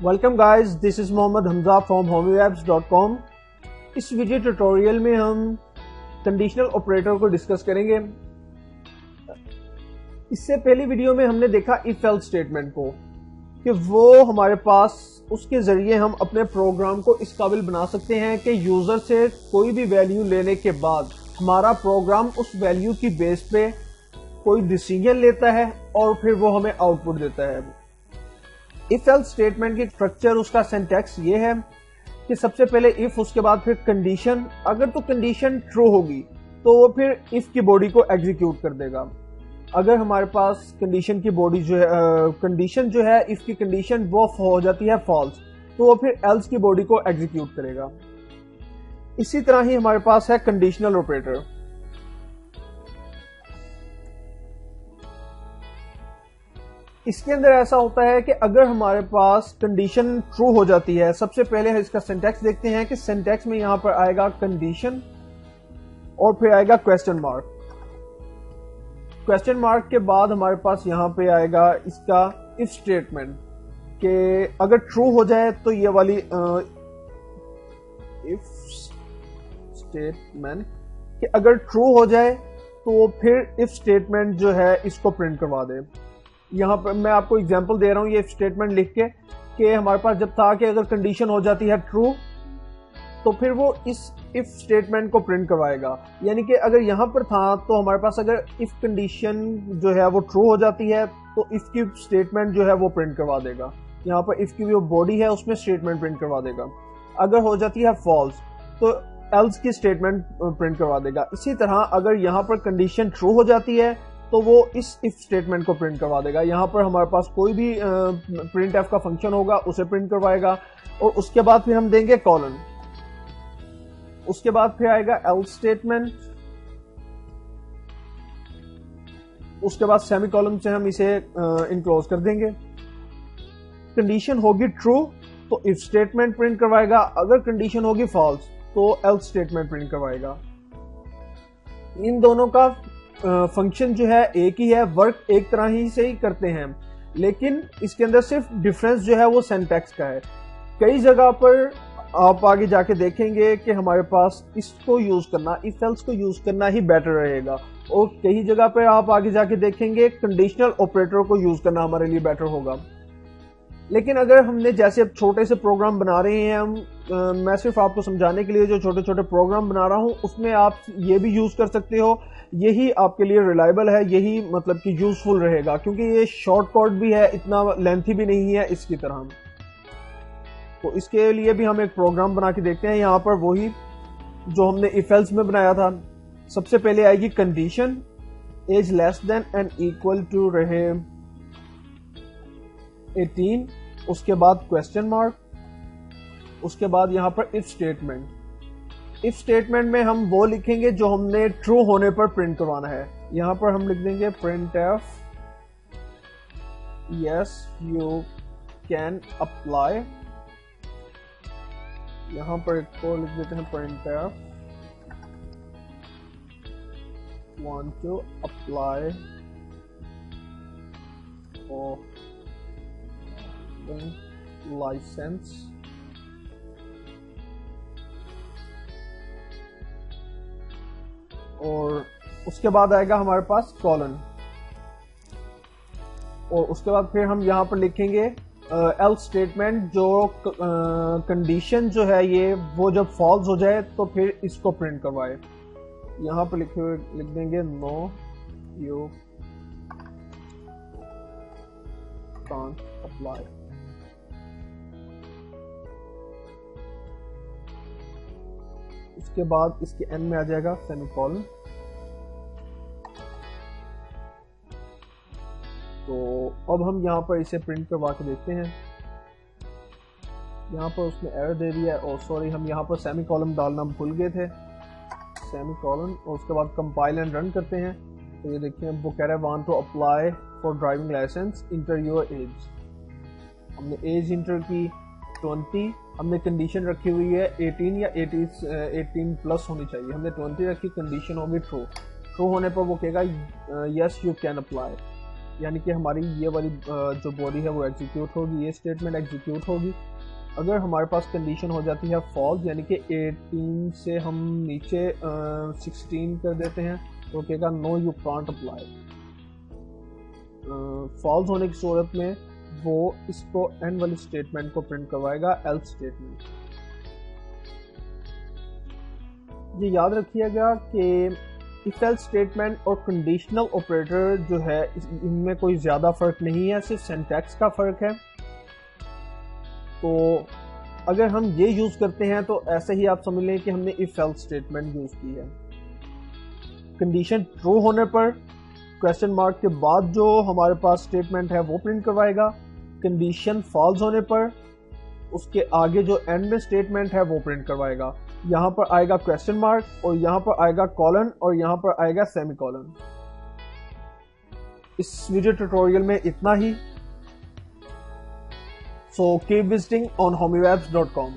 Welcome guys, this is Mohammad Hamza from homeapps.com। इस video tutorial में हम कंडीशनल ऑपरेटर को डिस्कस करेंगे। इससे पहली वीडियो में हमने देखा इफ एल्स स्टेटमेंट को कि वो हमारे पास उसके ज़रिए हम अपने प्रोग्राम को इस काबिल बना सकते हैं कि यूज़र से कोई भी वैल्यू लेने के बाद हमारा प्रोग्राम उस वैल्यू की बेस पे कोई डिसीजन लेता है और फिर वो हमें आउटपुट देता है। इफ एल्स स्टेटमेंट की स्ट्रक्चर, उसका सिंटैक्स ये है कि सबसे पहले इफ, उसके बाद फिर कंडीशन। अगर तो कंडीशन ट्रू होगी तो वो फिर इफ की बॉडी को एग्जीक्यूट कर देगा। अगर हमारे पास कंडीशन की बॉडी जो है कंडीशन जो है इफ की कंडीशन वो हो जाती है फॉल्स, तो वो फिर एल्स की बॉडी को एग्जीक्यूट करेगा। इसी तरह ही हमारे पास है कंडीशनल ऑपरेटर। इसके अंदर ऐसा होता है कि अगर हमारे पास कंडीशन ट्रू हो जाती है, सबसे पहले इसका सिंटैक्स देखते हैं कि सिंटैक्स में यहां पर आएगा कंडीशन और फिर आएगा क्वेश्चन मार्क। क्वेश्चन मार्क के बाद हमारे पास यहां पे आएगा इसका इफ स्टेटमेंट कि अगर ट्रू हो जाए तो ये वाली इफ स्टेटमेंट कि अगर ट्रू हो जाए तो फिर इफ स्टेटमेंट जो है इसको प्रिंट करवा दे। यहाँ पर मैं आपको एग्जांपल दे रहा हूँ ये स्टेटमेंट लिख के कि हमारे पास जब था कि अगर कंडीशन हो जाती है ट्रू तो फिर वो इस इफ स्टेटमेंट को प्रिंट करवाएगा। यानी कि अगर यहाँ पर था तो हमारे पास अगर इफ कंडीशन जो है वो ट्रू हो जाती है तो इफ की स्टेटमेंट जो है वो प्रिंट करवा देगा। यहाँ पर इफ की जो बॉडी है उसमें स्टेटमेंट प्रिंट करवा देगा। अगर हो जाती है फॉल्स तो एल्स की स्टेटमेंट प्रिंट करवा देगा। इसी तरह अगर यहाँ पर कंडीशन ट्रू हो जाती है तो वो इस इफ स्टेटमेंट को प्रिंट करवा देगा। यहाँ पर हमारे पास कोई भी प्रिंट एफ का फंक्शन होगा उसे प्रिंट करवाएगा और उसके बाद फिर हम देंगे कॉलन। उसके बाद फिर आएगा एल्स स्टेटमेंट, उसके बाद सेमीकोलन से हम इसे इनक्लोज कर देंगे। कंडीशन होगी ट्रू तो इफ स्टेटमेंट प्रिंट करवाएगा, अगर कंडीशन होगी फॉल्स तो एल्स स्टेटमेंट प्रिंट करवाएगा। इन दोनों का फंक्शन जो है एक ही है, वर्क एक तरह ही से ही करते हैं, लेकिन इसके अंदर सिर्फ डिफरेंस जो है वो सिंटैक्स का है। कई जगह पर आप आगे जाके देखेंगे कि हमारे पास इसको यूज करना, इफ एल्स को यूज करना ही बेटर रहेगा, और कई जगह पर आप आगे जाके देखेंगे कंडीशनल ऑपरेटर को यूज करना हमारे लिए बेटर होगा। लेकिन अगर हमने जैसे अब छोटे से प्रोग्राम बना रहे हैं मैं सिर्फ आपको समझाने के लिए जो छोटे छोटे प्रोग्राम बना रहा हूं उसमें आप ये भी यूज कर सकते हो। यही आपके लिए रिलायबल है, यही मतलब कि यूजफुल रहेगा, क्योंकि ये शॉर्ट कोड भी है, इतना लेंथी भी नहीं है इसकी तरह। तो इसके लिए भी हम एक प्रोग्राम बना के देखते हैं। यहाँ पर वही जो हमने इफ एल्स में बनाया था। सबसे पहले आएगी condition, age less than and equal to रहे 18, उसके बाद क्वेश्चन मार्क, उसके बाद यहाँ पर इफ स्टेटमेंट। इफ स्टेटमेंट में हम वो लिखेंगे जो हमने ट्रू होने पर प्रिंट करवाना है। यहाँ पर हम लिख देंगे printf yes you can apply. यहाँ पर एक को लिख देते हैं printf want to apply for licence और उसके बाद आएगा हमारे पास कॉलन, और उसके बाद फिर हम यहाँ पर लिखेंगे एल्स स्टेटमेंट जो कंडीशन जो है ये वो जब फॉल्स हो जाए तो फिर इसको प्रिंट करवाए। यहाँ पर लिख देंगे नो यू कांट अप्लाई। उसके बाद इसके एंड में आ जाएगा सेमीकोलन। तो अब हम यहाँ पर इसे प्रिंट करवा के देखते हैं। यहाँ पर उसने एरर दे दिया है, और सॉरी हम यहाँ पर सेमीकोलन डालना भूल गए थे। सेमीकोलन और उसके बाद कंपाइल एंड रन करते हैं। तो ये देखिए वो कह रहा है want to apply for driving licence, enter your age. हमने एज इंटर की 20, हमने कंडीशन रखी हुई है 18 या 18 प्लस होनी चाहिए, हमने 20 रखी, कंडीशन होगी ट्रू। ट्रू होने पर वो कहेगा यस यू कैन अप्लाई। यानी कि हमारी ये वाली जो बॉडी है वो एग्जीक्यूट होगी, ये स्टेटमेंट एग्जीक्यूट होगी। अगर हमारे पास कंडीशन हो जाती है फॉल्स, यानी कि 18 से हम नीचे 16 कर देते हैं, तो कहेगा no you can't apply. False होने की सूरत में वो इसको एंड वाली स्टेटमेंट को प्रिंट करवाएगा, एल्स स्टेटमेंट। ये याद रखिएगा कि इफ एल्स स्टेटमेंट और कंडीशनल ऑपरेटर जो है इनमें कोई ज़्यादा फ़र्क नहीं है, सिर्फ सिंटैक्स का फ़र्क है। तो अगर हम ये यूज़ करते हैं तो ऐसे ही आप समझ लें कि हमने इफ एल्स स्टेटमेंट यूज़ की है। कंडीशन ट्रू होने पर क्वेश्चन मार्क के बाद जो हमारे पास स्टेटमेंट है वो प्रिंट करवाएगा। कंडीशन फॉल्स होने पर उसके आगे जो एंड में स्टेटमेंट है वो प्रिंट करवाएगा। यहाँ पर आएगा क्वेश्चन मार्क और यहाँ पर आएगा कॉलन और यहाँ पर आएगा सेमीकॉलन। इस वीडियो ट्यूटोरियल में इतना ही। So keep visiting on homewebs.com.